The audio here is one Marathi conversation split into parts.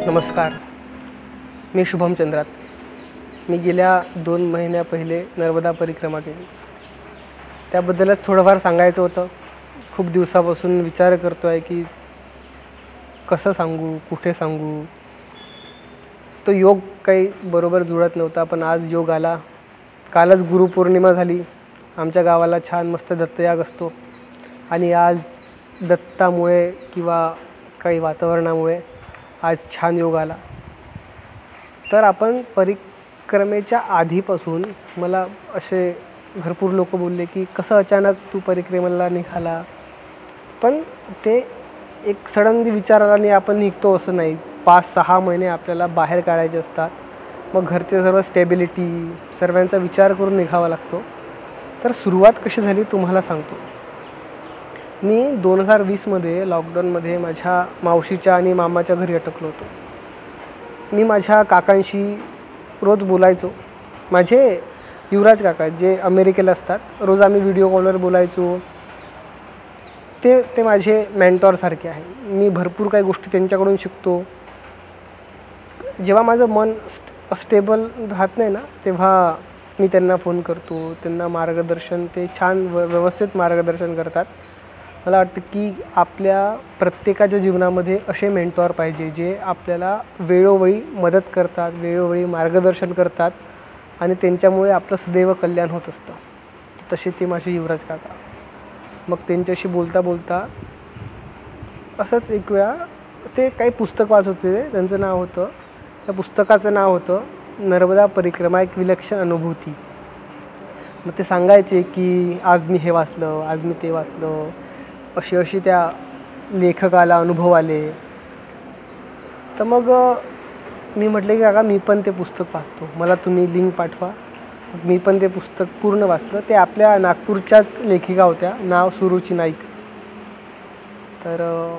नमस्कार, मी शुभम चंद्रात. मी गेल्या 2 महिन्या पहिले नर्मदा परिक्रमा केली. त्याबद्दलच थोडंफार सांगायचं होतं. खूप दिवसापासून विचार करतो आहे की कसं सांगू, कुठे सांगू. तो योग काही बरोबर जुळत नव्हता, पण आज योग आला. कालच गुरुपौर्णिमा झाली. आमच्या गावाला छान मस्त दत्तयाग असतो आणि आज दत्तामुळे किंवा काही वातावरणामुळे आज छान योग आला. तर आपण परिक्रमेच्या आधीपासून मला असे भरपूर लोक बोलले की कसं अचानक तू परिक्रमेला निघाला. पण ते एक सडनली विचार आला आणि आपण निघतो असं नाही. 5-6 महिने आपल्याला बाहेर काढायचे असतात. मग घरचे सर्व स्टेबिलिटी सर्वांचा विचार करून निघावा लागतो. तर सुरुवात कशी झाली तुम्हाला सांगतो. मी 2020मध्ये लॉकडाऊनमध्ये माझ्या मावशीच्या आणि मामाच्या घरी अटकलो होतो. मी माझ्या काकांशी रोज बोलायचो. माझे युवराज काका जे अमेरिकेला असतात, रोज आम्ही व्हिडिओ कॉलवर बोलायचो. ते माझे मेंटॉरसारखे आहे. मी भरपूर काही गोष्टी त्यांच्याकडून शिकतो. जेव्हा माझं मन स्टेबल राहत नाही ना, तेव्हा मी त्यांना फोन करतो. त्यांना मार्गदर्शन, ते छान व्यवस्थित मार्गदर्शन करतात. मला वाटतं की आपल्या प्रत्येकाच्या जीवनामध्ये असे मेंटॉर पाहिजे जे आपल्याला वेळोवेळी मदत करतात, वेळोवेळी मार्गदर्शन करतात आणि त्यांच्यामुळे आपलं सदैव कल्याण होत असतं. तसे ते माझे युवराज काका. मग त्यांच्याशी बोलता बोलता असंच एक वेळा ते काही पुस्तक वाचत होते. त्यांचं नाव होतं, त्या पुस्तकाचं नाव होतं नर्मदा परिक्रमा एक विलक्षण अनुभूती. मग ते सांगायचे की आज मी हे वाचलं, आज मी ते वाचलं. अशी त्या लेखकाला अनुभव आले. तर मग मी म्हटले की काका मी पण ते पुस्तक वाचतो, मला तुम्ही लिंक पाठवा. मी पण ते पुस्तक पूर्ण वाचलं. ते आपल्या नागपूरच्याच लेखिका होत्या, नाव सुरुची नाईक. तर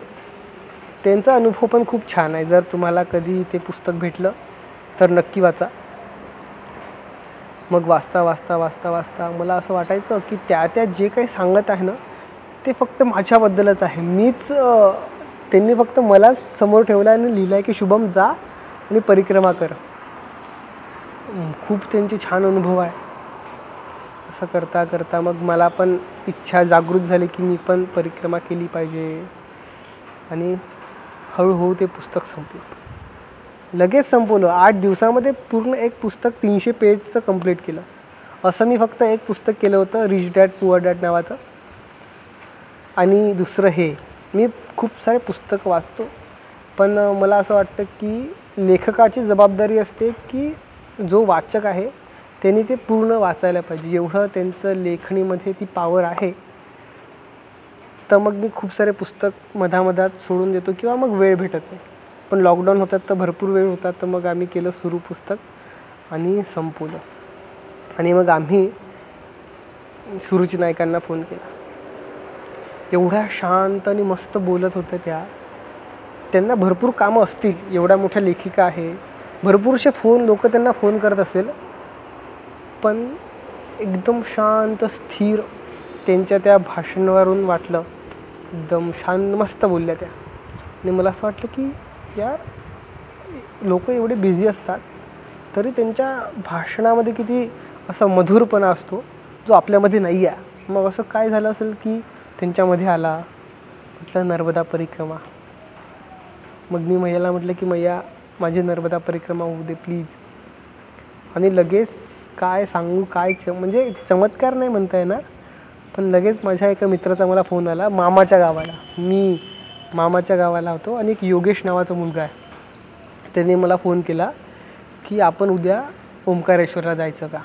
त्यांचा अनुभव पण खूप छान आहे. जर तुम्हाला कधी ते पुस्तक भेटलं तर नक्की वाचा. मग वाचता मला असं वाटायचं की त्या जे काही सांगत आहे ना, ते फक्त माझ्याबद्दलच आहे. त्यांनी फक्त मलाच समोर ठेवलं आणि लिहिलं आहे की शुभम जा आणि परिक्रमा कर. खूप त्यांचे छान अनुभव आहे. असं करता करता मग मला पण इच्छा जागृत झाली की मी पण परिक्रमा केली पाहिजे. आणि हळूहळू ते पुस्तक संपलं. लगेच संपवलं. 8 दिवसामध्ये पूर्ण एक पुस्तक 300 पेजचं कंप्लीट केलं. असं मी फक्त एक पुस्तक केलं होतं, रिच डॅड पुअर डॅड नावाचं. आणि दुसरं हे, मी खूप सारे पुस्तकं वाचतो. पण मला असं वाटतं की लेखकाची जबाबदारी असते की जो वाचक आहे त्यांनी ते पूर्ण वाचायला पाहिजे. एवढं त्यांचं लेखणीमध्ये ती पॉवर आहे. तर मग मी खूप सारे पुस्तक मधामधात सोडून देतो किंवा मग वेळ भेटत नाही. पण लॉकडाऊन होतात तर भरपूर वेळ होता. तर मग आम्ही केलं सुरू पुस्तक आणि संपवलं. आणि मग आम्ही सुरुची नायकांना फोन केला. एवढ्या शांत आणि मस्त बोलत होत्या त्या. त्यांना भरपूर कामं असतील, एवढ्या मोठ्या लेखिका आहे, भरपूरसे लोक त्यांना फोन करत असेल. पण एकदम शांत स्थिर त्यांच्या त्या भाषणावरून वाटलं. एकदम शांत मस्त बोलल्या त्या. आणि मला असं वाटलं की यार, लोक एवढे बिझी असतात तरी त्यांच्या भाषणामध्ये किती असा मधुरपणा असतो जो आपल्यामध्ये नाही आहे. मग असं काय झालं असेल की त्यांच्यामध्ये आला. म्हटलं नर्मदा परिक्रमा. मग मी मैयाला म्हटलं की मैया, माझी नर्मदा परिक्रमा होऊ दे प्लीज. आणि लगेच काय सांगू, म्हणजे चमत्कार नाही म्हणता येणार, पण लगेच माझ्या एका मित्राचा मला फोन आला मामाच्या गावाला. मी मामाच्या गावाला होतो आणि एक योगेश नावाचा मुलगा आहे. त्याने मला फोन केला की आपण उद्या ओंकारेश्वरला जायचं का.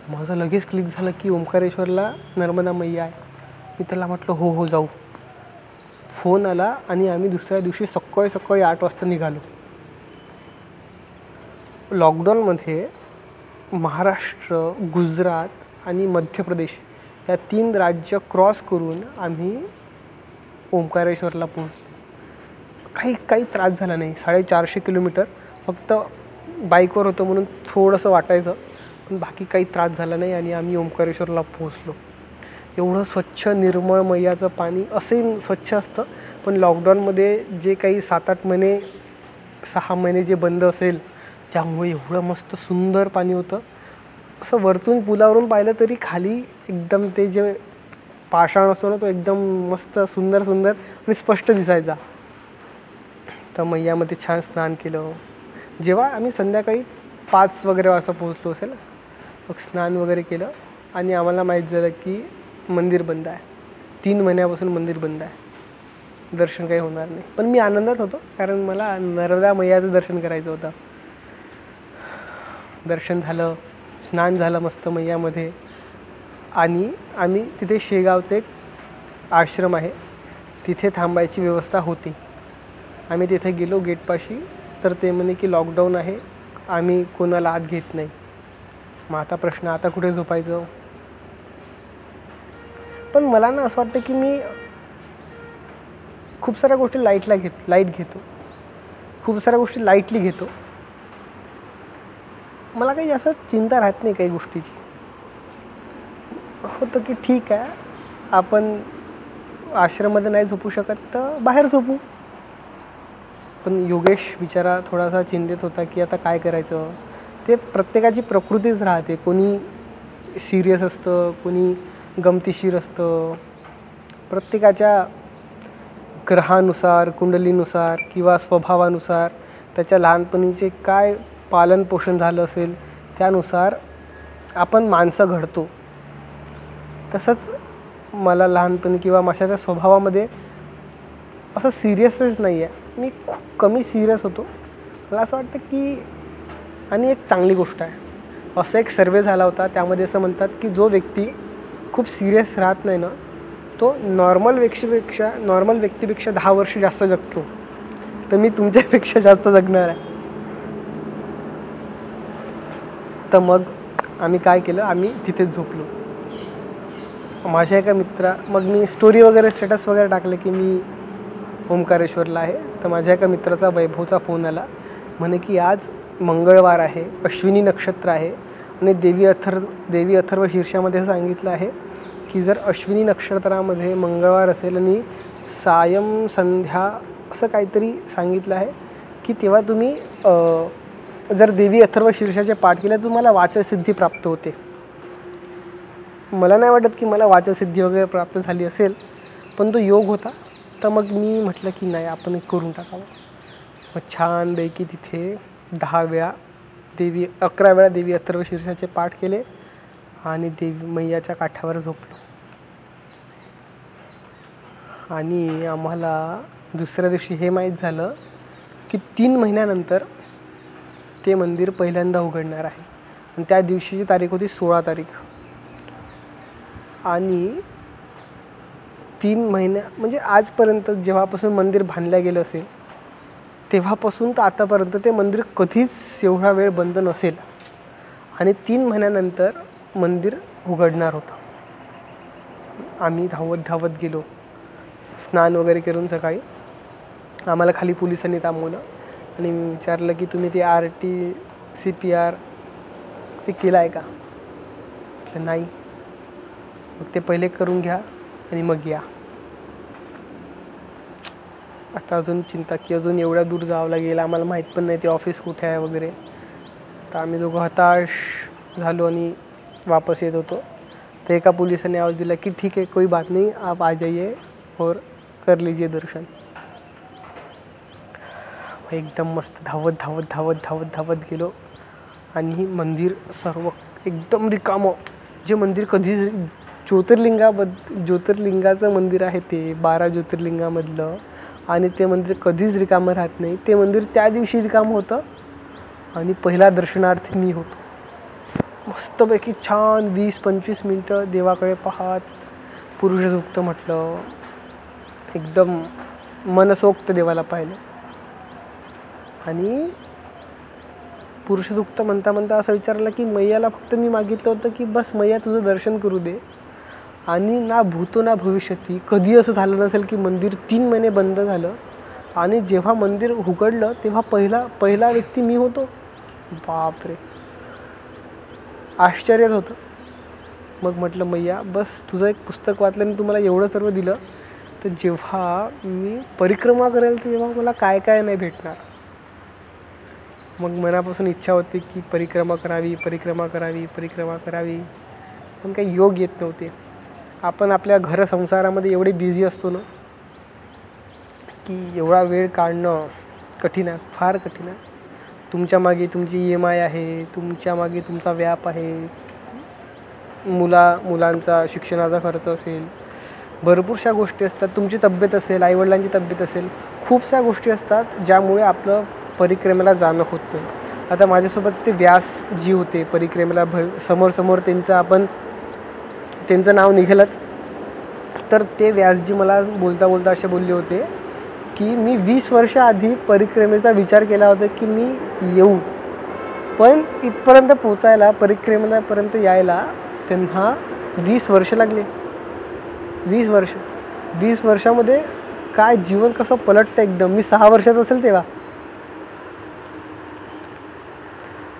माझं लगेच क्लिक झालं की ओंकारेश्वरला नर्मदा मैया आहे. मी त्याला म्हटलं हो जाऊ. फोन आला आणि आम्ही दुसऱ्या दिवशी सकाळी 8 वाजता निघालो. लॉकडाऊनमध्ये महाराष्ट्र, गुजरात आणि मध्य प्रदेश या 3 राज्य क्रॉस करून आम्ही ओंकारेश्वरला पोहोचलो. काही त्रास झाला नाही. 450 किलोमीटर फक्त बाईकवर होतो म्हणून थोडंसं वाटायचं, पण बाकी काही त्रास झाला नाही. आणि आम्ही ओंकारेश्वरला पोहोचलो. एवढं स्वच्छ निर्मळ मैयाचं पाणी. असंही स्वच्छ असतं, पण लॉकडाऊनमध्ये जे काही 7-8 महिने 6 महिने जे बंद असेल त्यामुळे एवढं मस्त सुंदर पाणी होतं. असं वरतून पुलावरून पाहिलं तरी खाली एकदम ते जे पाषाण असतो ना तो एकदम मस्त सुंदर सुंदर आणि स्पष्ट दिसायचा. तर मैयामध्ये छान स्नान केलं. जेव्हा आम्ही संध्याकाळी 5 वगैरे वाजता पोहोचलो असेल, मग स्नान वगैरे केलं आणि आम्हाला माहीत झालं की मंदिर बंद आहे. 3 महिन्यापासून मंदिर बंद आहे, दर्शन काही होणार नाही. पण मी आनंदात होतो कारण मला नर्मदा मैयाचं दर्शन करायचं होतं. दर्शन झालं, स्नान झालं मस्त मैयामध्ये आणि आम्ही तिथे शेगावचं एक आश्रम आहे तिथे थांबायची व्यवस्था होती. आम्ही तिथे गेलो गेटपाशी, तर ते म्हणे की लॉकडाऊन आहे, आम्ही कोणाला आत घेत नाही. मग आता प्रश्न, आता कुठे झोपायचं? पण मला ना असं वाटतं की मी खूप साऱ्या गोष्टी लाईट घेतो, खूप साऱ्या गोष्टी लाईटली घेतो. मला काही असं चिंता राहत नाही काही गोष्टीची. होतं की ठीक आहे, आपण आश्रममध्ये नाही झोपू शकत तर बाहेर झोपू. पण योगेश बिचारा थोडासा चिंतित होता की आता काय करायचं. ते प्रत्येकाची प्रकृतीच राहते, कोणी सिरियस असतं, कोणी गमतीशीर असतं. प्रत्येकाच्या ग्रहानुसार, कुंडलीनुसार किंवा स्वभावानुसार, त्याच्या लहानपणीचे काय पालनपोषण झालं असेल त्यानुसार आपण माणसं घडतो. तसंच मला लहानपणी किंवा माझ्या त्या स्वभावामध्ये असं सिरियसच नाही आहे. मी खूप कमी सिरियस होतो. मला असं वाटतं की, आणि एक चांगली गोष्ट आहे, असा एक सर्वे झाला होता त्यामध्ये असं म्हणतात की जो व्यक्ती खूप सिरियस राहत नाही ना तो नॉर्मल व्यक्तीपेक्षा 10 वर्ष जास्त जगतो. तर मी तुमच्यापेक्षा जास्त जगणार आहे. तर मग आम्ही काय केलं, आम्ही तिथेच झोपलो. माझ्या एका मग मी स्टोरी वगैरे स्टेटस वगैरे टाकले की मी ओंकारेश्वरला आहे. तर माझ्या एका मित्राचा वैभवचा फोन आला, म्हणे की आज मंगळवार आहे, अश्विनी नक्षत्र आहे आणि देवी अथर्व शीर्षामध्ये सांगितलं आहे की जर अश्विनी नक्षत्रामध्ये मंगळवार असेल आणि संध्या असं काहीतरी सांगितलं आहे की तेव्हा तुम्ही जर देवी अथर्व शीर्षाचे पाठ केले तुम्हाला वाचसिद्धी प्राप्त होते. मला नाही वाटत की मला वाचसिद्धी वगैरे प्राप्त झाली असेल, पण तो योग होता. तर मग मी म्हटलं की नाही, आपण करून टाकावं. मग छानपैकी तिथे 11 वेळा देवी अथर्व शीर्षाचे पाठ केले आणि देवी मैयाच्या काठावर झोपलो. आणि आम्हाला दुसऱ्या दिवशी हे माहीत झालं की 3 महिन्यानंतर ते मंदिर पहिल्यांदा उघडणार आहे. आणि त्या दिवशीची तारीख होती 16 तारीख. आणि 3 म्हणजे आजपर्यंत जेव्हापासून मंदिर बांधलं गेलं असेल तेव्हापासून तर आतापर्यंत ते मंदिर कधीच एवढा वेळ बंद नसेल. आणि 3 महिन्यानंतर मंदिर उघडणार होतं. आम्ही धावत गेलो, स्नान वगैरे करून सकाळी आम्हाला खाली पोलिसांनी थांबवलं आणि मी विचारलं की तुम्ही ते RT-CPR ते केलं आहे का? म्हटलं नाही. मग ते पहिले करून घ्या आणि मग या. आता अजून चिंता की अजून एवढ्या दूर जावं लागेल, आम्हाला माहीत पण नाही ते ऑफिस कुठे आहे वगैरे. तर आम्ही दोघं हताश झालो आणि वापस येत होतो. तर एका पोलिसाने आवाज दिला की ठीक है, कोई बात नहीं, आप आ जाइए और कर लीजिए दर्शन. एकदम मस्त धावत गेलो आणि मंदिर सर्व एकदम रिकामं. जे मंदिर कधीच ज्योतिर्लिंगाचं मंदिर आहे ते 12 ज्योतिर्लिंगामधलं, आणि ते मंदिर कधीच रिकामं राहत नाही. ते मंदिर त्या दिवशी रिकामं होतं आणि पहिला दर्शनार्थी मी होतो. मस्तपैकी छान 20-25 मिनटं देवाकडे पाहत पुरुषसूक्त म्हटलं, एकदम मनसोक्त देवाला पाहिलं. आणि पुरुषसूक्त म्हणता असं विचारलं की मैयाला फक्त मी मागितलं होतं की बस मैया तुझं दर्शन करू दे. आणि ना भूतो ना भविष्यती कधी असं झालं नसेल की मंदिर 3 महिने बंद झालं आणि जेव्हा मंदिर उघडलं तेव्हा पहिला व्यक्ती मी होतो. बापरे, आश्चर्यच होतं. मग म्हटलं मैया बस तुझं एक पुस्तक वाचलं आणि तुम्हाला एवढं सर्व दिलं, तर जेव्हा मी परिक्रमा करेल तेव्हा मला काय काय नाही भेटणार. मग मनापासून इच्छा होती की परिक्रमा करावी, पण काही योग येत नव्हते. आपण आपल्या घरसंसारामध्ये एवढे बिझी असतो ना की एवढा वेळ काढणं कठीण आहे, फार कठीण आहे. तुमच्या मागे तुमची EMI आहे, तुमच्या मागे तुमचा व्याप आहे, मुलांचा शिक्षणाचा खर्च असेल, भरपूरशा गोष्टी असतात, तुमची तब्येत असेल, आईवडिलांची तब्येत असेल, खूपशा गोष्टी असतात ज्यामुळे आपलं परिक्रमेला जाणं होत नाही. आता माझ्यासोबत ते व्यासजी होते परिक्रमेला, समोर त्यांचं नाव निघेलच. तर ते व्यासजी मला बोलता असे बोलले होते की मी 20 वर्ष आधी परिक्रमेचा विचार केला होता की मी येऊ, पण इथपर्यंत पोचायला, परिक्रमेपर्यंत यायला त्यांना 20 वर्ष लागले. 20 वर्षामध्ये काय जीवन कसं पलटतं एकदम. मी 6 वर्षात असेल तेव्हा,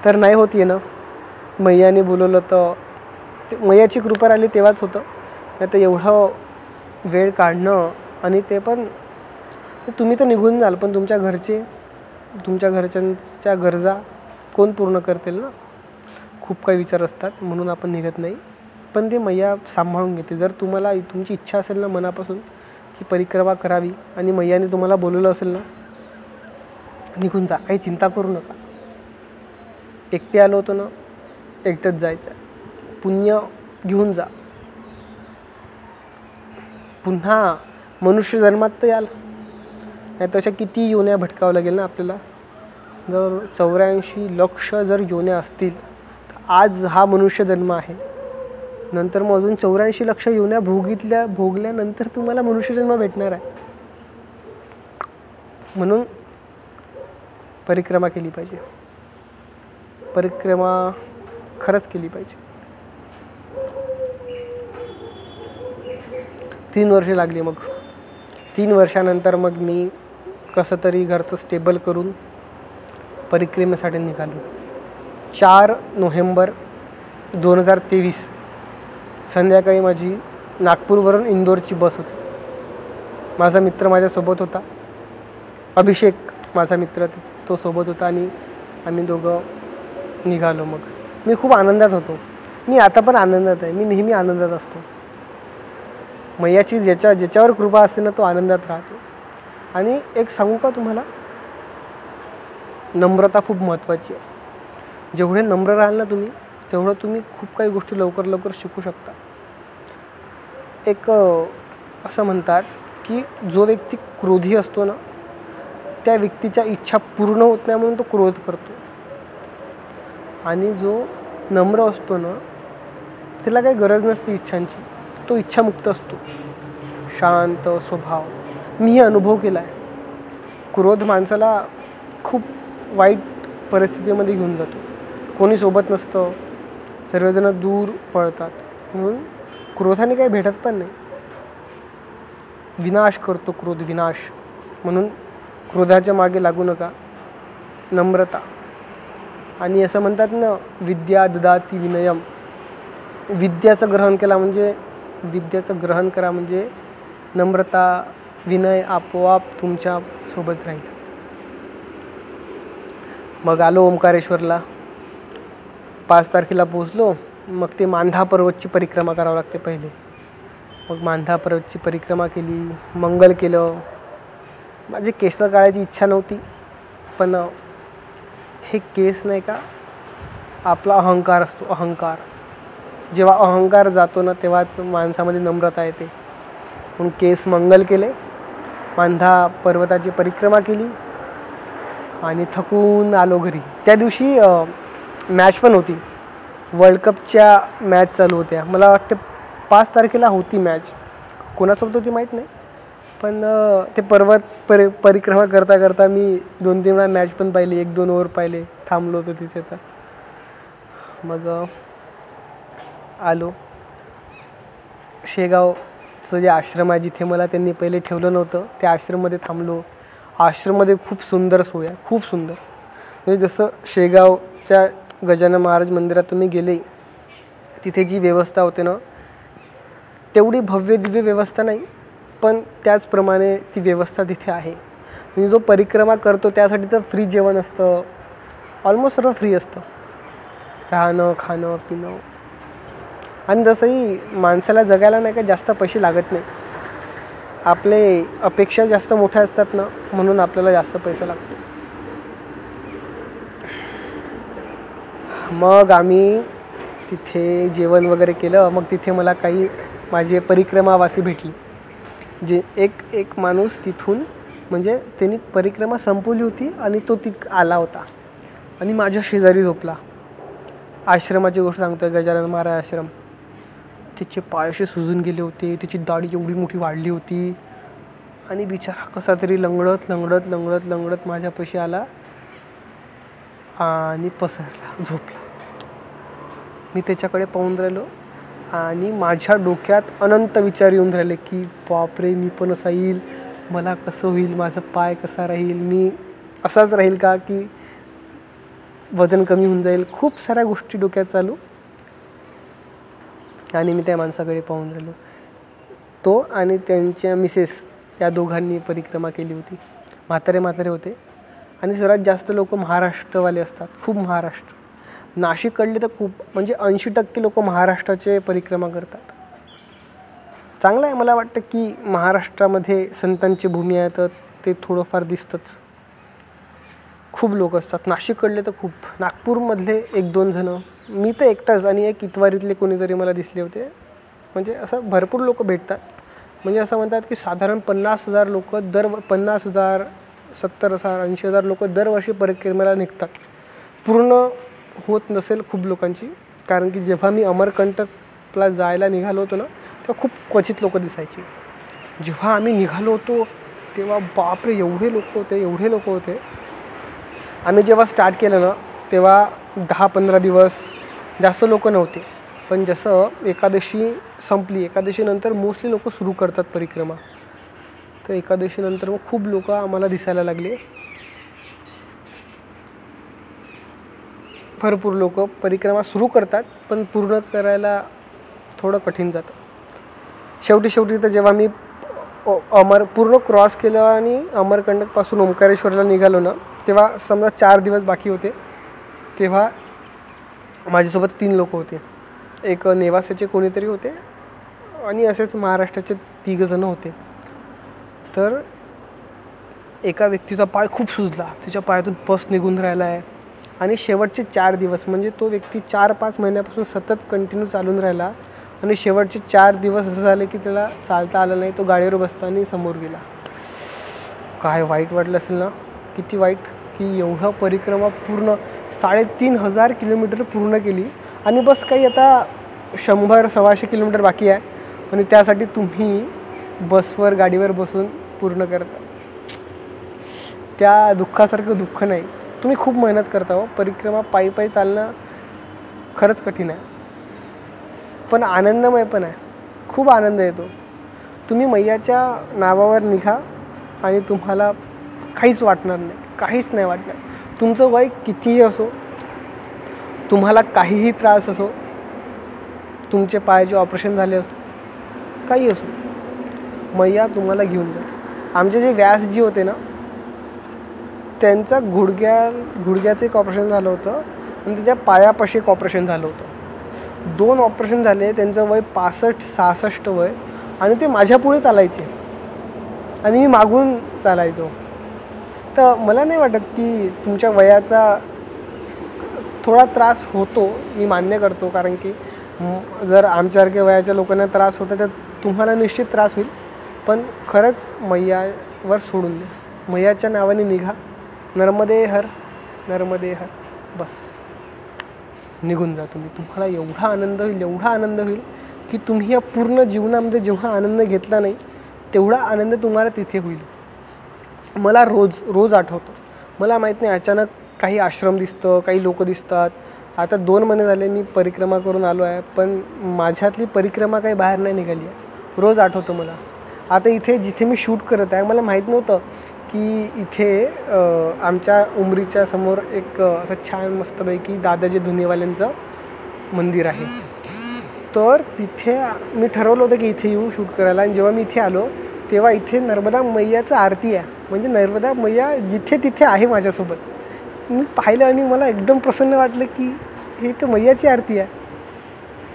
तर नाही होत येणं. मैयाने बोलवलं तर मैयाची कृपा राहिली तेव्हाच होतं. नाही तर एवढं वेळ काढणं, आणि ते पण तुम्ही तर निघून जाल, पण तुमच्या घरच्यांच्या गरजा कोण पूर्ण करतील ना. खूप काही विचार असतात, म्हणून आपण निघत नाही. पण ते मैया सांभाळून घेते. जर तुम्हाला तुमची इच्छा असेल ना मनापासून की परिक्रमा करावी, आणि मैयाने तुम्हाला बोलवलं असेल ना, निघून जा, काही चिंता करू नका. एकटे आलो होतो ना, एकटंच जायचं, पुण्य घेऊन जा. पुन्हा मनुष्य जन्मात तर याल, नाही तशा किती योन्या भटकावं लागेल ना आपल्याला. जर 84 लक्ष जर योन्या असतील तर आज हा मनुष्य जन्म आहे. नंतर मग अजून 84 लक्ष योन्या भोगल्यानंतर तुम्हाला मनुष्यजन्म भेटणार आहे. म्हणून परिक्रमा केली पाहिजे, परिक्रमा खरंच केली पाहिजे. 3 वर्षे लागली. मग 3 वर्षानंतर मग मी कसं तरी घरचं स्टेबल करून परिक्रमेसाठी निघालो. 4 नोव्हेंबर 2023 संध्याकाळी माझी नागपूरवरून इंदोरची बस होती. माझा मित्र माझ्यासोबत होता, अभिषेक माझा मित्र, तो सोबत होता, आणि आम्ही दोघं निघालो. मग मी खूप आनंदात होतो. मी आता पण आनंदात आहे. मी नेहमी आनंदात असतो. मैयाची ज्याच्यावर कृपा असते ना, तो आनंदात राहतो. आणि एक सांगू का तुम्हाला, नम्रता खूप महत्त्वाची आहे. जेवढे नम्र राहाल ना तुम्ही, तेवढं तुम्ही खूप काही गोष्टी लवकर शिकू शकता. एक असं म्हणतात की जो व्यक्ती क्रोधी असतो ना, त्या व्यक्तीच्या इच्छा पूर्ण होत नाही म्हणून तो क्रोध करतो. आणि जो नम्र असतो ना, त्याला काही गरज नसते इच्छांची, तो इच्छामुक्त असतो, शांत स्वभाव. मी हे अनुभव केला आहे. क्रोध माणसाला खूप वाईट परिस्थितीमध्ये घेऊन जातो. कोणी सोबत नसतं, सर्वजण दूर पळतात. म्हणून क्रोधाने काही भेटत पण नाही, विनाश करतो क्रोध, विनाश. म्हणून क्रोधाच्या मागे लागू नका. नम्रता. आणि असं म्हणतात ना, विद्या ददाति विनयम. विद्याचं ग्रहण करा म्हणजे नम्रता, विनय आपोआप तुमच्या सोबत राहील. मग आलो ओंकारेश्वरला. 5 तारखेला पोचलो. मग ते मांधा पर्वतची परिक्रमा करावं लागते पहिले. मग मांधा पर्वतची परिक्रमा केली, मंगल केलं. माझी केस काढायची इच्छा नव्हती, पण हे केस नाही का, आपला अहंकार असतो, अहंकार. जेव्हा अहंकार जातो ना, तेव्हाच माणसामध्ये नम्रता येते. म्हणून केस मंगल केले, मांधा पर्वताची परिक्रमा केली, आणि थकून आलो घरी. त्या दिवशी मॅच पण होती, वर्ल्ड कपच्या मॅच चालू होत्या. मला वाटतं 5 तारखेला होती मॅच. कोणासोबत होती माहीत नाही, पण ते परिक्रमा करता मी 2-3 वेळा मॅच पण पाहिली, 1-2 ओव्हर पाहिले, थांबलो होतो तिथे. तर मग आलो. शेगावचं जे आश्रम आहे, जिथे मला त्यांनी पहिले ठेवलं नव्हतं, त्या आश्रममध्ये थांबलो. आश्रममध्ये खूप सुंदर सोय आहे, खूप सुंदर. म्हणजे जसं शेगावच्या गजानन महाराज मंदिरात तुम्ही गेले, तिथे जी व्यवस्था होते ना, तेवढी भव्य दिव्य व्यवस्था नाही, पण त्याचप्रमाणे ती व्यवस्था तिथे आहे. म्हणजे जो परिक्रमा करतो त्यासाठी तर फ्री जेवण असतं, ऑलमोस्ट सर्व फ्री असतं, राहणं खाणं पिणं. आणि जसंही माणसाला जगायला नाही का जास्त पैसे लागत नाही, आपले अपेक्षा जास्त मोठ्या असतात ना, म्हणून आपल्याला जास्त पैसा लागतो. मग आम्ही तिथे जेवण वगैरे केलं. मग तिथे मला काही माझे परिक्रमावासी भेटले, जे एक माणूस तिथून म्हणजे त्यांनी परिक्रमा संपवली होती आणि तो आला होता आणि माझ्या शेजारी झोपला. आश्रमाची गोष्ट सांगतोय, गजानन महाराज आश्रम. त्याचे पाय असे सुजून गेले होते, त्याची दाढी एवढी मोठी वाढली होती आणि बिचारा कसा तरी लंगडत लंगडत लंगडत लंगडत माझ्यापाशी आला आणि पसरला, झोपला. मी त्याच्याकडे पाहून राहिलो आणि माझ्या डोक्यात अनंत विचार येऊन राहिले की बापरे, मी पण असा येईल, मला कसं होईल, माझा पाय कसा राहील, मी असाच राहील का, की वजन कमी होऊन जाईल. खूप साऱ्या गोष्टी डोक्यात चालू. आणि मी त्या माणसाकडे पाहून राहिलो. तो आणि त्यांच्या मिसेस या दोघांनी परिक्रमा केली होती. म्हातारे होते आणि सर्वात जास्त लोक महाराष्ट्रवाले असतात, खूप महाराष्ट्र. नाशिककडले तर खूप, म्हणजे 80% लोक महाराष्ट्राचे परिक्रमा करतात. चांगलं आहे. मला वाटतं की महाराष्ट्रामध्ये संतांची भूमी आहे, तर ते थोडंफार दिसतंच. खूप लोक असतात नाशिककडले तर खूप. नागपूरमधले 1-2 जणं, मी तर एकटाच आणि एक इतवारीतले कोणीतरी मला दिसले होते. म्हणजे असं भरपूर लोक भेटतात. म्हणजे असं म्हणतात की साधारण 50,000 लोक 50,000, 70,000, 80,000 लोक दरवर्षी परिक्रमेला निघतात. पूर्ण होत नसेल खूप लोकांची, कारण की जेव्हा मी अमरकंटकला जायला निघालो होतो ना, तेव्हा खूप क्वचित लोक दिसायची. जेव्हा आम्ही निघालो होतो तेव्हा बापरे, एवढे लोक होते. आम्ही जेव्हा स्टार्ट केलं ना, तेव्हा 10-15 दिवस जास्त लोक नव्हते. पण जसं एकादशी संपली, एकादशीनंतर मोस्टली लोक सुरू करतात परिक्रमा, तर एकादशीनंतर मग खूप लोक आम्हाला दिसायला लागले. भरपूर लोक परिक्रमा सुरू करतात, पण पूर्ण करायला थोडं कठीण जातं. शेवटी तर जेव्हा मी पूर्ण क्रॉस केलं आणि अमरकंटकपासून ओंकारेश्वरला निघालो ना, तेव्हा समजा 4 दिवस बाकी होते. तेव्हा माझ्यासोबत 3 लोक होते. एक नेवासेचे कोणीतरी होते आणि असेच महाराष्ट्राचे 3 जण होते. तर एका व्यक्तीचा पाय खूप सुजला, त्याच्या पायातून पस निघून राहिला आहे. आणि शेवटचे 4 दिवस, म्हणजे तो व्यक्ती 4-5 महिन्यापासून सतत कंटिन्यू चालून राहिला आणि शेवटचे 4 दिवस असं झाले की त्याला चालता आलं नाही. तो गाडीवर बसला आणि समोर गेला. काय वाईट वाटलं असेल ना, किती वाईट, की एवढं परिक्रमा पूर्ण 3,500 किलोमीटर पूर्ण केली आणि बस काही आता 100-125 किलोमीटर बाकी आहे आणि त्यासाठी तुम्ही बसवर गाडीवर बसून पूर्ण करता. त्या दुःखासारखं दुःख नाही. तुम्ही खूप मेहनत करता हो. परिक्रमा पायी चालणं खरंच कठीण आहे, पण आनंदमय पण आहे. खूप आनंद येतो. तुम्ही मैयाच्या नावावर निघा आणि तुम्हाला काहीच वाटणार नाही, काहीच नाही वाटणार. तुमचं वय कितीही असो, तुम्हाला काहीही त्रास असो, तुमचे पायाचे ऑपरेशन झाले असो, काही असो, मैया तुम्हाला घेऊन जा. आमचे जे व्यासजी होते ना, त्यांचा गुडघ्याचं एक ऑपरेशन झालं होतं आणि त्याच्या पायापाशी एक ऑपरेशन झालं होतं. 2 ऑपरेशन झाले. त्यांचं वय 65-66 वय आणि ते माझ्या पुढे चालायचे आणि मी मागून चालायचो. तर मला नाही वाटत की तुमच्या वयाचा थोडा त्रास होतो, मी मान्य करतो. कारण की जर आमच्यासारख्या वयाच्या लोकांना त्रास होता तर तुम्हाला निश्चित त्रास होईल. पण खरंच मैयावर सोडून द्या. मैयाच्या नावाने निघा. नर्मदे हर, बस निघून जा तुम्ही. तुम्हाला एवढा आनंद होईल की तुम्ही या पूर्ण जीवनामध्ये जेव्हा आनंद घेतला नाही तेवढा आनंद तुम्हाला तिथे होईल. मला रोज आठवतं. मला माहीत नाही, अचानक काही आश्रम दिसतं, काही लोक दिसतात. आता 2 महिने झाले मी परिक्रमा करून आलो आहे, पण माझ्यातली परिक्रमा काही बाहेर नाही निघाली आहे. रोज आठवतं मला. आता इथे जिथे मी शूट करत आहे, मला माहीत नव्हतं की इथे आमच्या उमरीच्या समोर एक असं छान मस्तपैकी दादाजी धुनीवाल्यांचं मंदिर आहे. तर तिथे मी ठरवलं होतं की इथे येऊ शूट करायला. आणि जेव्हा मी इथे आलो तेव्हा इथे नर्मदा मैयाचं आरती आहे. म्हणजे नर्मदा मैया जिथे तिथे आहे माझ्यासोबत. मी पाहिलं आणि मला एकदम प्रसन्न वाटलं की हे तर मैयाची आरती आहे.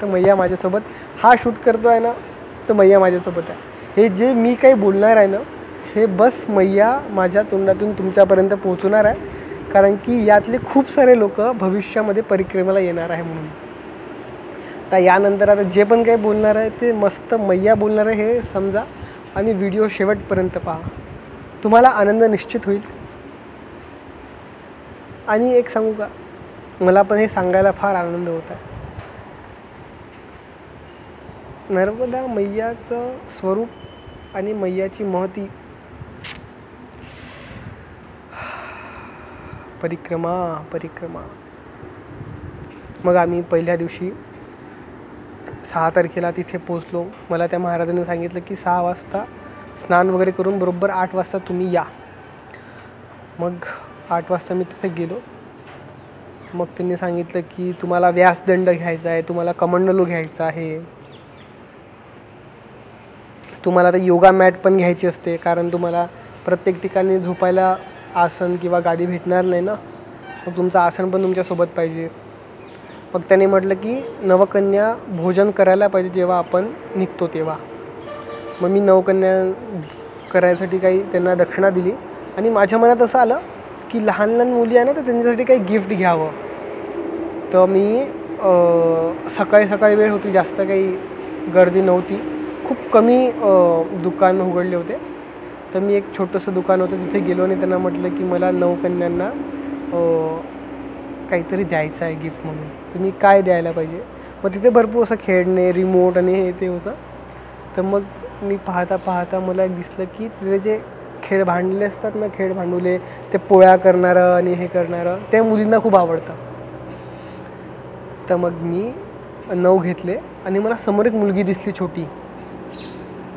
तर मैया माझ्यासोबत हा शूट करतो आहे ना, तर मैया माझ्यासोबत आहे. हे जे मी काही बोलणार आहे ना, हे बस मैया माझ्या तोंडातून तुमच्यापर्यंत पोहोचवणार आहे. कारण की यातले खूप सारे लोक भविष्यामध्ये परिक्रमेला येणार आहे म्हणून. तर यानंतर आता जे पण काही बोलणार आहे ते मस्त मैया बोलणार आहे हे समजा आणि व्हिडिओ शेवटपर्यंत पहा. तुम्हाला आनंद निश्चित होईल. आणि एक सांगू का, मला पण हे सांगायला फार आनंद होत आहे. नर्मदा मैयाचं स्वरूप आणि मैयाची महती. परिक्रमा. मग आम्ही पहिल्या दिवशी 6 तारखेला तिथे पोचलो. मला त्या महाराजांनी सांगितलं की 6 वाजता स्नान वगैरे करून बरोबर 8 वाजता तुम्ही या. मग 8 वाजता मी तिथे गेलो. मग त्यांनी सांगितलं की तुम्हाला व्यासदंड घ्यायचा आहे, तुम्हाला कमंडलू घ्यायचा आहे, तुम्हाला आता योगा मॅट पण घ्यायची असते, कारण तुम्हाला प्रत्येक ठिकाणी झोपायला आसन किंवा गादी भेटणार नाही ना. मग तुमचं आसन पण तुमच्यासोबत पाहिजे. मग त्याने म्हटलं की नवकन्या भोजन करायला पाहिजे जेव्हा आपण निघतो तेव्हा. मग मी नवकन्या करायसाठी काही त्यांना दक्षिणा दिली. आणि माझ्या मनात असं आलं की लहान लहान मुली आहे ना, तर त्यांच्यासाठी काही गिफ्ट घ्यावं. तर मी सकाळी वेळ होती, जास्त काही गर्दी नव्हती, खूप कमी दुकान उघडले होते. तर मी एक छोटंसं दुकान होतं तिथे गेलो आणि त्यांना म्हटलं की मला नवकन्यांना काहीतरी द्यायचं आहे गिफ्ट म्हणून. तर मी काय द्यायला पाहिजे. मग तिथे भरपूर असं खेळणे, रिमोट आणि हे ते होतं. तर मग मी पाहता मला एक दिसलं की तिथे जे खेळ भांडले असतात ना, खेळ भांडुले, ते पोळ्या करणारं आणि हे करणारं, त्या मुलींना खूप आवडतं. तर मग मी 9 घेतले आणि मला समोर एक मुलगी दिसली छोटी.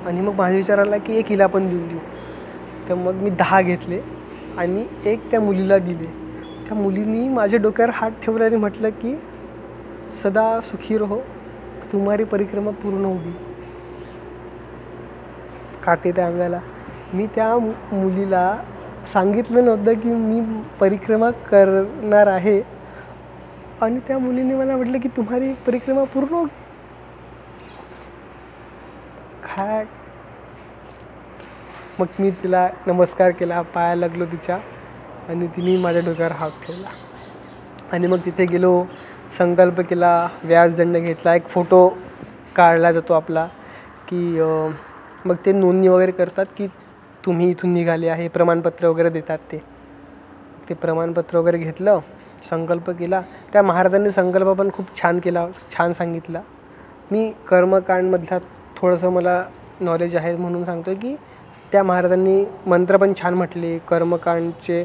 आणि मग माझ्या विचार आला की एक हिला पण देऊ. तर मग मी 10 घेतले आणि एक त्या मुलीला दिले. त्या मुलींनी माझ्या डोक्यावर हात ठेवला आणि म्हटलं की सदा सुखी रहो, तुम्हारी परिक्रमा पूर्ण होगी. काटे त्या अंगाला. मी त्या मुलीला सांगितलं नव्हतं की मी परिक्रमा करणार आहे आणि त्या मुलीने मला म्हटलं की तुम्हारी परिक्रमा पूर्ण होगी. काय. मग मी तिला नमस्कार केला, पाया लागलो तिच्या आणि तिने माझ्या डोक्यावर हात ठेवला. आणि मग तिथे गेलो, संकल्प केला, व्यासदंड घेतला, एक फोटो काढला जातो आपला की मग ते नोंदणी वगैरे करतात की तुम्ही इथून निघाले आहे, प्रमाणपत्र वगैरे देतात. ते प्रमाणपत्र वगैरे घेतलं, संकल्प केला. त्या महाराजांनी संकल्प पण खूप छान केला, छान सांगितला. मी कर्मकांडमधला थोडंसं मला नॉलेज आहे म्हणून सांगतो की त्या महाराजांनी मंत्र पण छान म्हटले कर्मकांडचे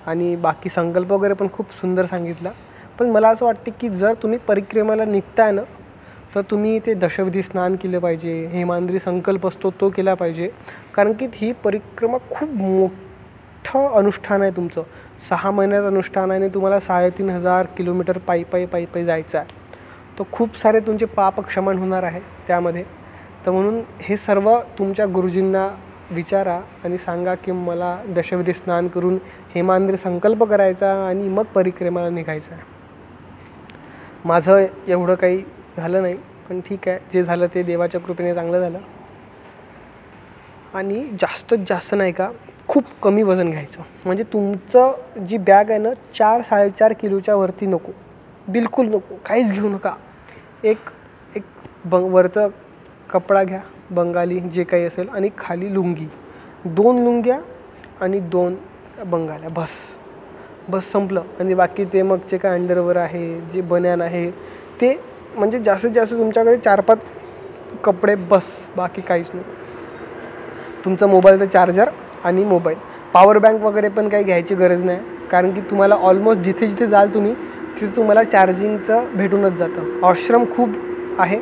आणि बाकी संकल्प वगैरे पण खूप सुंदर सांगितला. पण मला असं वाटते की जर तुम्ही परिक्रमेला निघताय ना, तर तुम्ही ते दशविधी स्नान केलं पाहिजे, हेमांद्री संकल्प असतो तो केला पाहिजे. कारण की ही परिक्रमा खूप मोठं अनुष्ठान आहे तुमचं. 6 महिन्याचं अनुष्ठान आहे आणि तुम्हाला 3500 किलोमीटर पायी जायचं आहे. तर खूप सारे तुमचे पाप क्षमन होणार आहे त्यामध्ये. तर म्हणून हे सर्व तुमच्या गुरुजींना विचारा आणि सांगा की मला दशविधी स्नान करून हेमांद्री संकल्प करायचा आणि मग परिक्रमेला निघायचं आहे. माझं एवढं काही झालं नाही, पण ठीक आहे, जे झालं ते देवाच्या कृपेने चांगलं झालं. आणि जास्तीत जास्त नाही का, खूप कमी वजन घ्यायचं. म्हणजे तुमचं जी बॅग आहे ना 4-4.5 किलोच्या वरती नको, बिलकुल नको, काहीच घेऊ नका. एक वरचं कपडा घ्या बंगाली जे काही असेल आणि खाली लुंगी, 2 लुंग्या आणि 2 बंगाल्या, बस संपलं. आणि बाकी ते मग जे काय अंडरवर आहे, जे बन्यान आहे ते, म्हणजे जास्तीत जास्त तुमच्याकडे 4-5 कपडे बस, बाकी काहीच नाही. तुमचं मोबाईलचं चार्जर आणि मोबाईल, पॉवर बँक वगैरे पण काही घ्यायची गरज नाही. कारण की तुम्हाला ऑलमोस्ट जिथे जाल तुम्ही तिथे तुम्हाला चार्जिंगचं भेटूनच जातं. आश्रम खूप आहे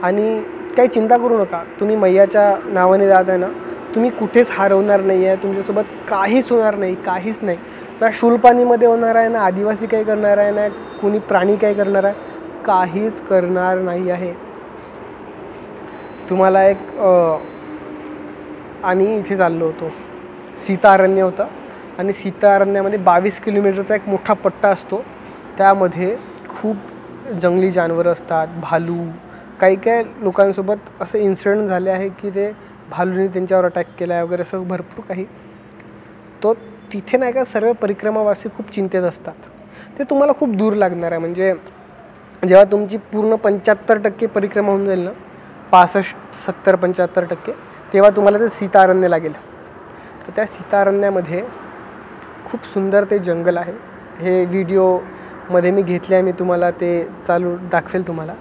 आणि काही चिंता करू नका. तुम्ही मैयाच्या नावाने जात आहे ना, तुम्ही कुठेच हरवणार नाही आहे, तुमच्यासोबत काहीच होणार नाही, काहीच नाही. ना शूलपाणीमध्ये होणार आहे, ना आदिवासी काही करणार आहे, ना कोणी प्राणी काही करणार आहे, काहीच करणार नाही आहे. तुम्हाला एक आम्ही इथे चाललो होतो, सीतारण्य होतं, आणि सीता अरण्यामध्ये 22 किलोमीटरचा एक मोठा पट्टा असतो. त्यामध्ये खूप जंगली जानवरं असतात, भालू. काही काही लोकांसोबत असे इन्सिडेंट झाले आहे की ते भालूने त्यांच्यावर अटॅक केला आहे वगैरे, असं भरपूर काही. तो तिथे नाही का सर्व परिक्रमावासी खूप चिंतेत असतात. ते तुम्हाला खूप दूर लागणार आहे. म्हणजे जेव्हा तुमची पूर्ण 75% परिक्रमा होऊन जाईल ना, 65, 70, 75%, तेव्हा तुम्हाला ते सीता अरण्य लागेल. तर त्या सीता अरण्यामध्ये खूप सुंदर ते जंगल आहे. हे व्हिडिओमध्ये मी घेतले आहे, मी तुम्हाला ते चालू दाखवेल तुम्हाला.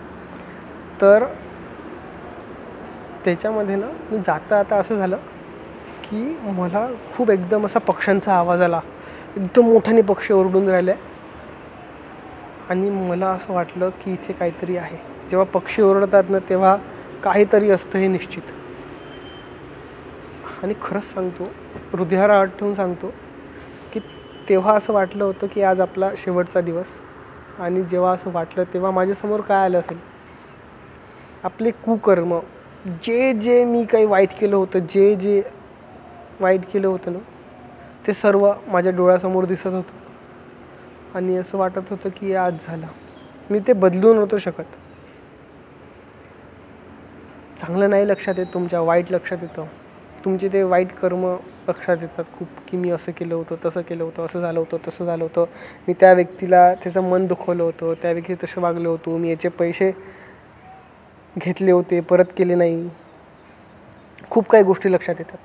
तर त्याच्यामध्ये ना मी जाता असं झालं की मला खूप एकदम असा पक्ष्यांचा आवाज आला. एकदम मोठ्याने पक्षी ओरडून राहिले आणि मला असं वाटलं की इथे काहीतरी आहे. जेव्हा पक्षी ओरडतात ना तेव्हा काहीतरी असतं हे निश्चित. आणि खरंच सांगतो, हृदयाला हात ठेवून सांगतो की तेव्हा असं वाटलं होतं की आज आपला शेवटचा दिवस. आणि जेव्हा असं वाटलं तेव्हा माझ्यासमोर काय आलं असेल, आपले कुकर्म, जे मी काही वाईट केलं होतं, जे वाईट केलं होतं ना, ते सर्व माझ्या डोळ्यासमोर दिसत होतं. आणि असं वाटत होतं की आज झालं. मी ते बदलू नव्हतो शकत. चांगलं नाही लक्षात येत तुमच्या, वाईट लक्षात येतं. तुमचे ते वाईट कर्म लक्षात येतात खूप, की मी असं केलं होतं, तसं केलं होतं, असं झालं होतं, तसं झालं होतं. मी त्या व्यक्तीला त्याचं मन दुखवलं होतं, त्या व्यक्ती तसं वागलो होतो, मी याचे पैसे घेतले होते, परत केले नाही. खूप काही गोष्टी लक्षात येतात.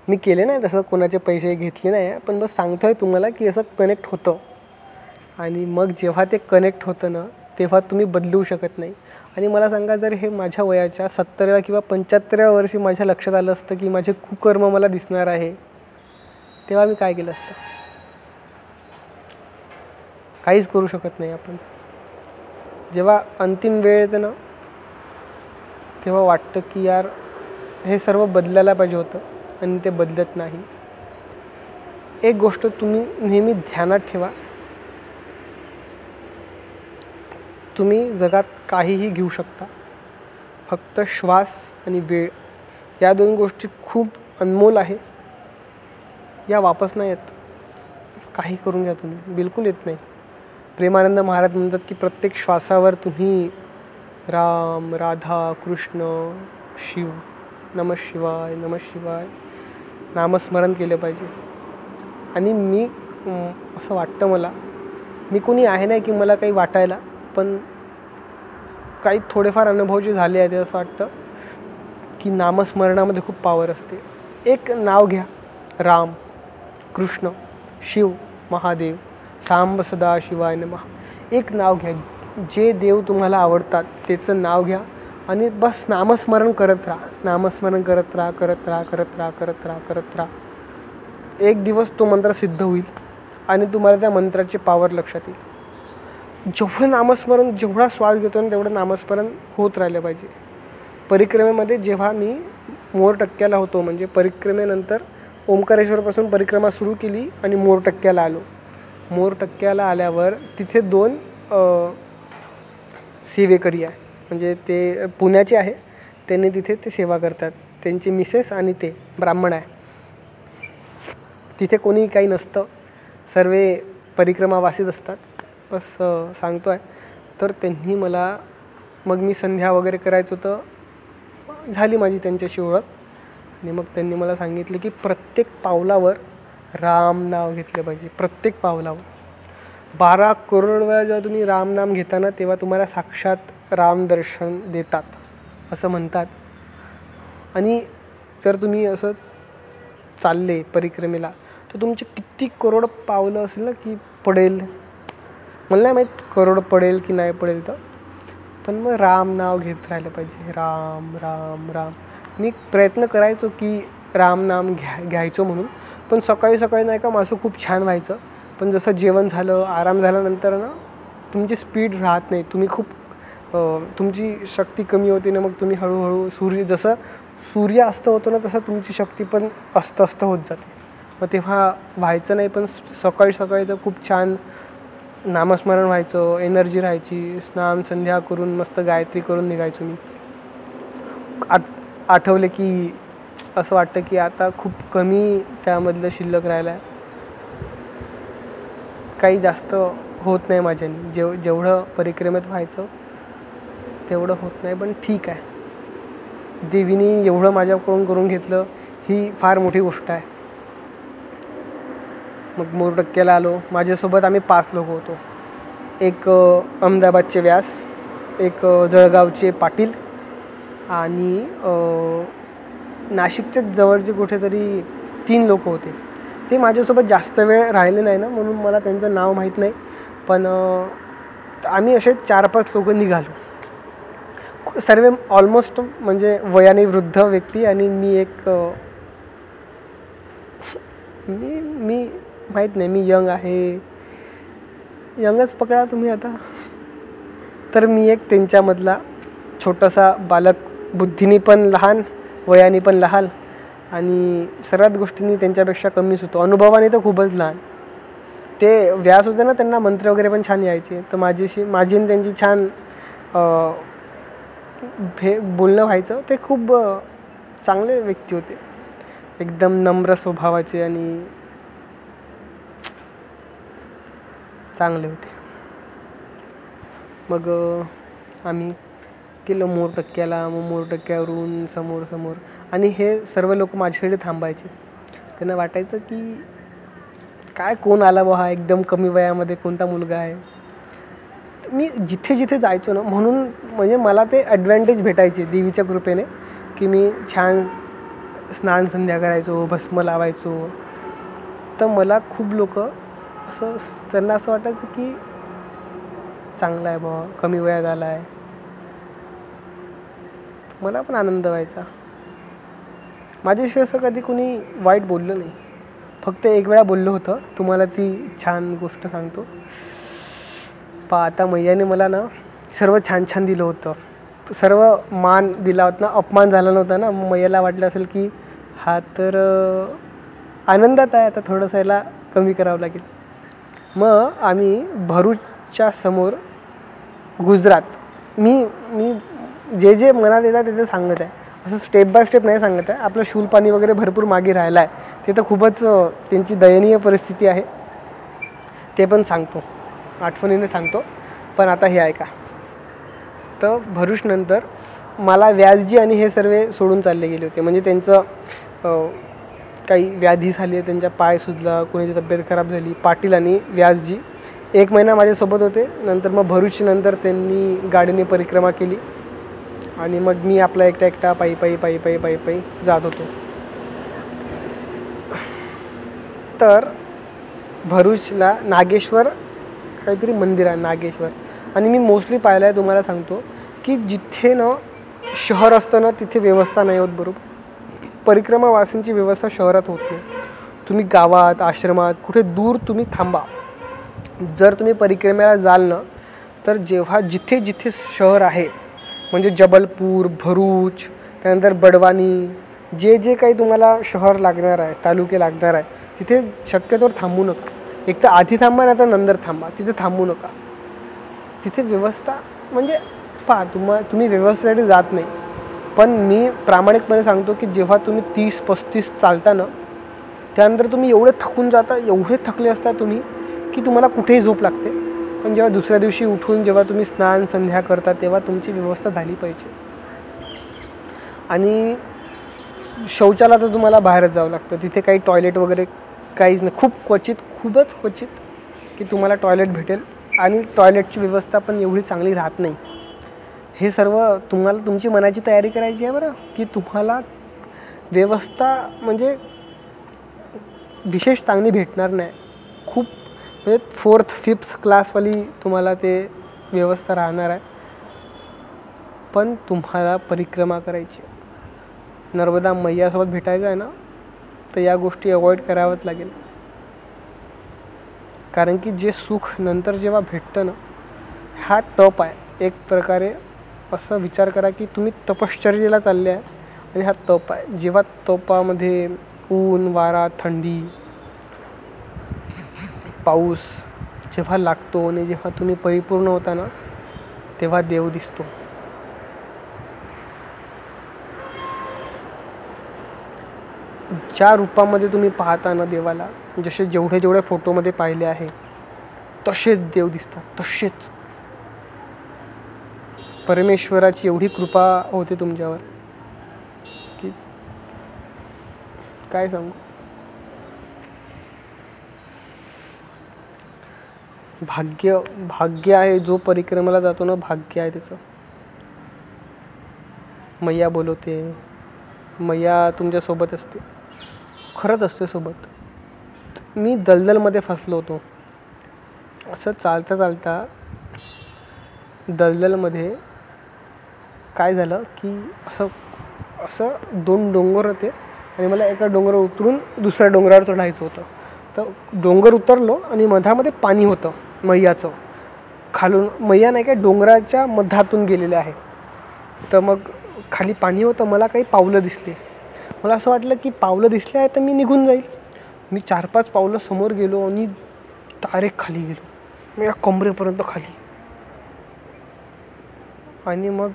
मी केले नाही तसं, कोणाचे पैसे घेतले नाही, पण बस सांगतो आहे तुम्हाला की असं कनेक्ट होतं. आणि मग जेव्हा ते कनेक्ट होतं ना, तेव्हा तुम्ही बदलू शकत नाही. आणि मला सांगा, जर हे माझ्या वयाच्या 70व्या किंवा 75व्या वर्षी माझ्या लक्षात आलं असतं की माझे कुकर्म मला दिसणार आहे, तेव्हा मी काय केलं असतं? काहीच करू शकत नाही आपण. जेव्हा अंतिम वेळ येते ना, तेव्हा वाटतं की यार हे सर्व बदलायला पाहिजे होतं आणि ते बदलत नाही. एक गोष्ट तुम्ही नेहमी ध्यानात ठेवा, तुम्ही जगात काहीही घेऊ शकता, फक्त श्वास आणि वेळ या दोन गोष्टी खूप अनमोल आहे. या वापस नाही येत. काही करून घ्या तुम्ही, बिलकुल येत नाही. प्रेमानंद महाराज म्हणतात की प्रत्येक श्वासावर तुम्ही राम, राधा, कृष्ण, शिव, नमः शिवाय, नमः शिवाय नामस्मरण केलं पाहिजे. आणि मी असं वाटतं मला, मी कोणी आहे नाही की मला काही वाटायला, पण काही थोडेफार अनुभव जे झाले आहेत, असं वाटतं की नामस्मरणामध्ये खूप पॉवर असते. एक नाव घ्या, राम, कृष्ण, शिव, महादेव, सांब सदा शिवाय नमः. एक नाव घ्या, जे देव तुम्हाला आवडतात त्याचं नाव घ्या आणि बस नामस्मरण करत राहा, नामस्मरण करत राहा, करत राहा, करत राहा, करत राहा, करत राहा. एक दिवस तो मंत्र सिद्ध होईल आणि तुम्हाला त्या मंत्राची पॉवर लक्षात येईल. जेवढं नामस्मरण, जेवढा श्वास घेतो ना तेवढं नामस्मरण होत राहिलं पाहिजे. परिक्रमेमध्ये जेव्हा मी मोरटक्क्याला होतो, म्हणजे परिक्रमेनंतर ओंकारेश्वरपासून परिक्रमा सुरू केली आणि मोरटक्क्याला आलो. मोरटक्क्याला आल्यावर तिथे 2 सेवेकरी आहे, म्हणजे ते पुण्याचे आहे. त्यांनी तिथे ते सेवा करतात, त्यांची मिसेस आणि ते ब्राह्मण आहे. तिथे कोणी काही नसतं, सर्व परिक्रमावासीच असतात. बस सांगतो आहे. तर त्यांनी मला, मग मी संध्या वगैरे करायचं तर झाली माझी त्यांच्याशी ओळख. आणि मग त्यांनी मला सांगितलं की प्रत्येक पावलावर राम नाव घेतलं पाहिजे, प्रत्येक पावलावर. 12 करोड वेळा जेव्हा तुम्ही राम नाम घेताना तेव्हा तुम्हाला साक्षात राम दर्शन देतात असं म्हणतात. आणि जर तुम्ही असं चालले परिक्रमेला तर तुमचे किती करोड पावलं असेल ना की पडेल, मला नाही माहीत करोड पडेल की नाही पडेल तर, पण मग राम नाव घेत राहिलं पाहिजे. राम राम राम. मी प्रयत्न करायचो की राम नाम घ्यायचो म्हणून, पण सकाळी सकाळी नाही का माझं खूप छान व्हायचं. पण जसं जेवण झालं, आराम झाल्यानंतर ना तुमची स्पीड राहत नाही, तुम्ही खूप तुमची शक्ती कमी होते ना. मग तुम्ही हळूहळू जसं सूर्यास्त होतो ना तसं तुमची शक्ती पण अस्त होत जाते. मग तेव्हा व्हायचं नाही. पण सकाळी सकाळी तर खूप छान नामस्मरण व्हायचं, एनर्जी राहायची. स्नान संध्या करून मस्त गायत्री करून निघायचो मी. आठवले की असं वाटतं की आता खूप कमी त्यामधलं शिल्लक राहिलं आहे. काही जास्त होत नाही माझ्याने. जेवढं परिक्रमेत व्हायचं तेवढं होत नाही, पण ठीक आहे. देवीने एवढं माझ्याकडून करून घेतलं ही फार मोठी गोष्ट आहे. मग मोरटक्क्याला आलो. माझ्यासोबत आम्ही 5 लोक होतो. एक अहमदाबादचे व्यास, एक जळगावचे पाटील आणि नाशिकच्याच जवळचे कुठेतरी 3 लोक होते. ते माझ्यासोबत जास्त वेळ राहिले नाही ना, म्हणून मला त्यांचं नाव माहीत नाही. पण आम्ही असे 4-5 लोक निघालो. सर्व ऑलमोस्ट म्हणजे वयाने वृद्ध व्यक्ती आणि मी एक मी माहीत नाही, मी यंग आहे, यंगच पकडा तुम्ही आता. तर मी एक त्यांच्यामधला छोटासा बालक, बुद्धीने पण लहान, वयाने पण लहान आणि सर्वात गोष्टींनी त्यांच्यापेक्षा कमीच होतो. अनुभवाने तर खूपच लहान. ते व्यास होते ना, त्यांना मंत्र वगैरे पण छान यायचे. तर माझी आणि त्यांची छान बोलणं व्हायचं. ते खूप चांगले व्यक्ती होते, एकदम नम्र स्वभावाचे आणि चांगले होते. मग आम्ही गेलो मोरटक्क्याला. मग मोरटक्क्यावरून समोर आणि हे सर्व लोक माझ्याकडे थांबायचे. त्यांना वाटायचं की काय कोण आला बा, हा एकदम कमी वयामध्ये कोणता मुलगा आहे. मी जिथे जायचो ना, म्हणून म्हणजे मला ते ॲडव्हान्टेज भेटायचे देवीच्या कृपेने, की मी छान स्नान संध्या करायचो, भस्म लावायचो. तर मला खूप लोक असं, त्यांना असं वाटायचं की चांगला आहे बा, कमी वयात आला आहे. मला पण आनंद व्हायचा. माझ्याशी असं कधी कोणी वाईट बोललं नाही. फक्त एक वेळा बोललं होतं. तुम्हाला ती छान गोष्ट सांगतो. आता मैयाने मला ना सर्व छान दिलं होतं, सर्व मान दिला होता ना, अपमान झाला नव्हता ना. मैयाला वाटलं असेल की हा तर आनंदात आहे, आता थोडंसं याला कमी करावं लागेल. मग आम्ही भरूचच्या समोर गुजरात, मी जे मनात येतात ते सांगत आहे, असं स्टेप बाय स्टेप नाही सांगत आहे. आपलं शूलपाणी वगैरे भरपूर मागे राहिलं आहे, ते तर खूपच त्यांची दयनीय परिस्थिती आहे, ते पण सांगतो, आठवणीने सांगतो. पण आता हे ऐका. तर भरूचनंतर मला व्यासजी आणि हे सर्व सोडून चालले गेले होते. म्हणजे त्यांचं काही व्याधी झाली, त्यांच्या पाय सुजला, कोणाची तब्येत खराब झाली. पाटील आणि व्यासजी 1 महिना माझ्यासोबत होते. नंतर मग भरूचनंतर त्यांनी गाडीने परिक्रमा केली आणि मग मी आपला एकटा पायी जात होतो. तर भरूचला नागेश्वर काहीतरी मंदिर आहे, नागेश्वर. आणि मी मोस्टली पाहिलं आहे, तुम्हाला सांगतो की जिथे ना शहर असतं ना, तिथे व्यवस्था नाही होत बरोबर. परिक्रमावासींची व्यवस्था शहरात होत नाही. तुम्ही गावात, आश्रमात, कुठे दूर तुम्ही थांबा. जर तुम्ही परिक्रमेला जाल ना, तर जेव्हा जिथे शहर आहे, म्हणजे जबलपूर, भरूच, त्यानंतर बडवानी, जे काही तुम्हाला शहर लागणार आहे, तालुके लागणार आहे, तिथे शक्यतोवर थांबू नका. एक तर आधी थांबा, नाही तर नंतर थांबा. तिथे थांबू नका. तिथे व्यवस्था म्हणजे तुम्ही व्यवस्थेसाठी जात नाही, पण मी प्रामाणिकपणे सांगतो की जेव्हा तुम्ही 30-35 चालता ना, त्यानंतर तुम्ही एवढे थकून जाता, एवढे थकले असता तुम्ही की तुम्हाला कुठेही झोप लागते. पण जेव्हा दुसऱ्या दिवशी उठून जेव्हा तुम्ही स्नान संध्या करता, तेव्हा तुमची व्यवस्था झाली पाहिजे. आणि शौचाला तर तुम्हाला बाहेरच जावं लागतं. तिथे काही टॉयलेट वगैरे काहीच नाही. खूपच क्वचित की तुम्हाला टॉयलेट भेटेल, आणि टॉयलेटची व्यवस्था पण एवढी चांगली राहत नाही. हे सर्व तुम्हाला तुमची मनाची तयारी करायची आहे बरं, की तुम्हाला व्यवस्था म्हणजे विशेष चांगली भेटणार नाही. खूप म्हणजे 4th-5th क्लासवाली तुम्हाला ते व्यवस्था राहणार आहे. पण तुम्हाला परिक्रमा करायची, नर्मदा मैयासोबत भेटायचं आहे ना, तर या गोष्टी अवॉइड कराव्याच लागेल. कारण की जे सुख नंतर जेव्हा भेटतं ना, हा तप आहे एक प्रकारे. असं विचार करा की तुम्ही तपश्चर्येला चालले आहे आणि हा तप आहे. जेव्हा तपामध्ये ऊन, वारा, थंडी, पाऊस जेव्हा लागतो आणि जेव्हा तुम्ही परिपूर्ण होता ना, तेव्हा देव दिसतो. ज्या रूपामध्ये तुम्ही पाहता ना देवाला, जेवढे फोटोमध्ये पाहिले आहे, तसेच देव दिसतात, तसेच. परमेश्वराची एवढी कृपा होते तुमच्यावर की काय सांगू. भाग्य आहे जो परिक्रमेला जातो ना, भाग्य आहे त्याचं. मैया बोलवते, मैया तुमच्यासोबत असते, खरंच असते सोबत. मी दलदलमध्ये फसलो होतो. असं चालता चालता दलदलमध्ये काय झालं की असं 2 डोंगर होते आणि मला एका डोंगरावर उतरून दुसऱ्या डोंगरावर चढायचं होतं. तर डोंगर उतरलो आणि मधामध्ये पाणी होतं मैयाचं. खालून मैया नाही काय डोंगराच्या मधातून गेलेले आहे. तर मग खाली पाणी होतं. मला काही पावलं दिसली. मला असं वाटलं की पावलं दिसले आहे तर मी निघून जाईल. मी 4-5 पावलं समोर गेलो आणि डायरेक्ट खाली गेलो, मी या कमरेपर्यंत खाली. आणि मग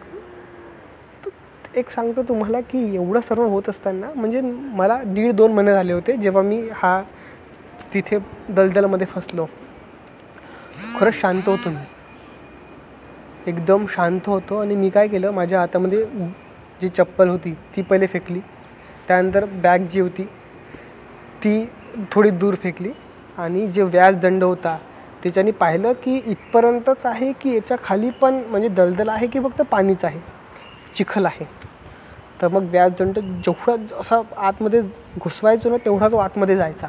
एक सांगतो तुम्हाला की एवढं सर्व होत असताना, म्हणजे मला 1.5-2 महिने झाले होते जेव्हा मी तिथे दलदलमध्ये फसलो. खरंच शांत होतो मी, एकदम शांत होतो. आणि मी काय केलं, माझ्या हातामध्ये जी चप्पल होती ती पहिले फेकली. त्यानंतर बॅग जी होती ती थोडी दूर फेकली. आणि जे व्याजदंड होता त्याच्याने पाहिलं की इथपर्यंतच आहे की याच्या खाली पण म्हणजे दलदल आहे की फक्त पाणीच आहे, चिखल आहे. तर मग व्याजदंड जेवढा असा आतमध्ये घुसवायचो ना तेवढा तो आतमध्ये जायचा.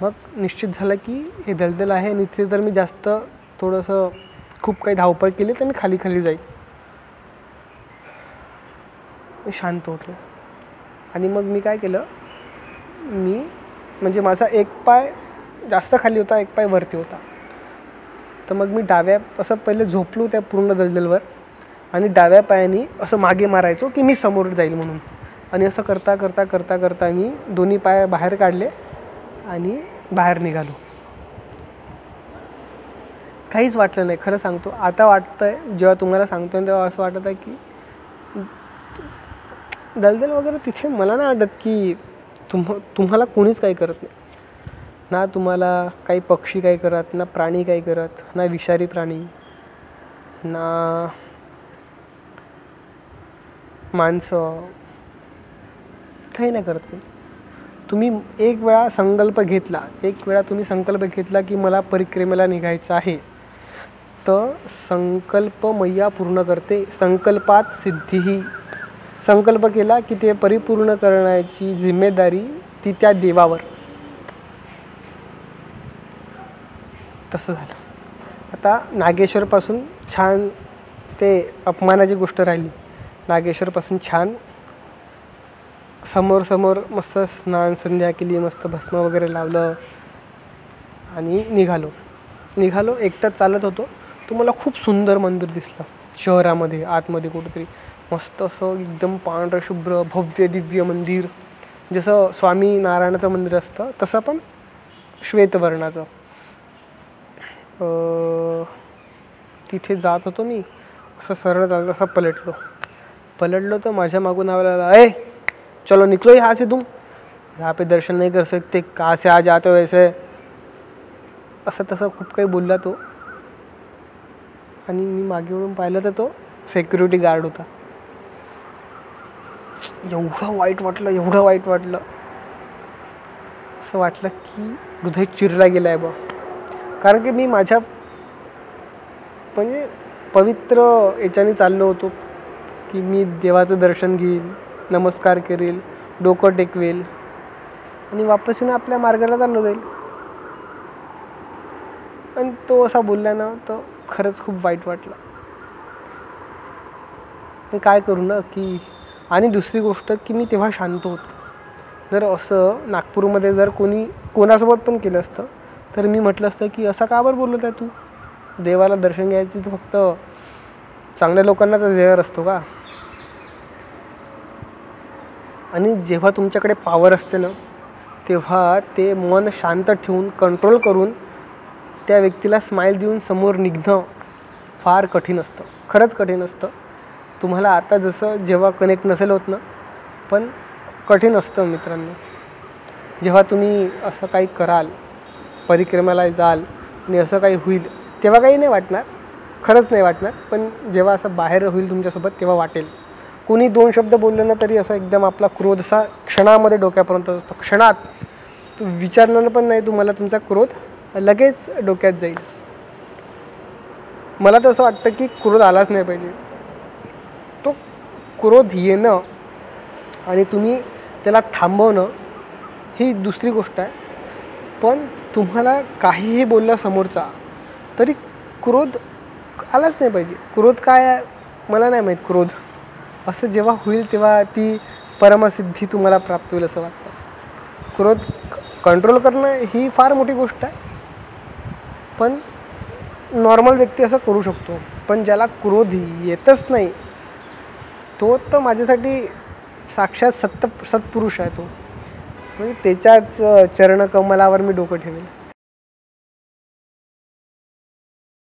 मग निश्चित झालं की हे दलदल आहे आणि इथे जर मी जास्त थोडंसं खूप काही धावपळ केली तर मी खाली जाईल. मी शांत होतो. आणि मग मी काय केलं, म्हणजे माझा एक पाय जास्त खाली होता, एक पाय वरती होता. तर मग मी असं पहिले झोपलो त्या पूर्ण दलदलवर आणि डाव्या पायाने असं मागे मारायचो की मी समोर जाईल म्हणून. आणि असं करता करता करता करता मी दोन्ही पाय बाहेर काढले आणि बाहेर निघालो. काहीच वाटलं नाही, खरं सांगतो. आता वाटतंय, जेव्हा तुम्हाला सांगतोय तेव्हा असं वाटत आहे की दलदल वगैरे तिथे मला नाही वाटत की तुम्हाला कोणीच काही करत नाही. ना तुम्हाला काही पक्षी काही करत, ना प्राणी काही करत, ना विषारी प्राणी, ना माणसं, काही नाही करत. तुम्ही एक वेळा तुम्ही संकल्प घेतला की मला परिक्रमेला निघायचं आहे, तर संकल्प मैया पूर्ण करते. संकल्पात सिद्धीही. संकल्प केला की ते परिपूर्ण करण्याची जिम्मेदारी ती त्या देवावर. तसं झालं. आता नागेश्वरपासून छान ते अपमानाची गोष्ट राहिली. नागेश्वरपासून छान समोर मस्त स्नान संध्या केली, मस्त भस्म वगैरे लावलं आणि निघालो. एकटाच चालत होतो. तो मला खूप सुंदर मंदिर दिसलं शहरामध्ये, आतमध्ये कुठेतरी. मस्त असं एकदम पांढरं शुभ्र भव्य दिव्य मंदिर, जसं स्वामी नारायणाचं मंदिर असतं तसं पण श्वेतवर्णाचं. तिथे जात होतो मी. असं सरळ चालत असं पलटलो तर माझ्या मागून आवाज, ए चलो निकलो यहाँ से, तुम यहाँ पे दर्शन नहीं कर सकते, कहाँ से आ जाते हो ऐसे. असं तसं खूप काही बोलला तो. आणि मी मागे वळून पाहिलं तर तो सिक्युरिटी गार्ड होता. एवढं वाईट वाटलं. असं वाटलं की हृदय चिरला गेला आहे बा. कारण की मी माझ्या म्हणजे पवित्र याच्याने चाललो होतो की मी देवाचं दर्शन घेईन, नमस्कार करेल, डोकं टेकवेल आणि वापस येऊन आपल्या मार्गाला चाललो जाईल. आणि तो असा बोलला ना, तर खरंच खूप वाईट वाटलं. मी काय करू ना की. आणि दुसरी गोष्ट की मी तेव्हा शांत होतो. जर असं नागपूरमध्ये जर कोणासोबत पण केलं असतं तर मी म्हटलं असतं की असं का बरं बोलत आहे तू, देवाला दर्शन घ्यायची तर फक्त चांगल्या लोकांनाच देवर असतो का. आणि जेव्हा तुमच्याकडे पॉवर असते ना, तेव्हा ते मन शांत ठेवून कंट्रोल करून त्या व्यक्तीला स्माईल देऊन समोर निघणं फार कठीण असतं. खरंच कठीण असतं. तुम्हाला आता जसं जेव्हा कनेक्ट नसेल होत ना, पण कठीण असतं मित्रांनो. जेव्हा तुम्ही असं काही कराल, परिक्रमेला जाल, आणि असं काही होईल तेव्हा काही नाही वाटणार, खरंच नाही वाटणार. पण जेव्हा असं बाहेर होईल तुमच्यासोबत तेव्हा वाटेल. कोणी 2 शब्द बोललं ना तरी असं एकदम आपला क्रोध असा क्षणामध्ये डोक्यापर्यंत असतो. क्षणात तू विचारणार पण नाही तुम्हाला, तुमचा क्रोध लगेच डोक्यात जाईल. मला तर असं वाटतं की क्रोध आलाच नाही पाहिजे. तो क्रोध येणं आणि तुम्ही त्याला थांबवणं ही दुसरी गोष्ट आहे. पण तुम्हाला काहीही बोललं समोरचा तरी क्रोध आलाच नाही पाहिजे. क्रोध काय आहे मला नाही माहीत. क्रोध असं जेव्हा होईल तेव्हा ती परमसिद्धी तुम्हाला प्राप्त होईल असं वाटतं. क्रोध कंट्रोल करणं ही फार मोठी गोष्ट आहे. पण नॉर्मल व्यक्ती असं करू शकतो. पण ज्याला क्रोध येतच नाही तो तर माझ्यासाठी साक्षात सत्पुरुष आहे तो. म्हणजे त्याच्याच चरणकमलावर मी डोकं ठेवेल.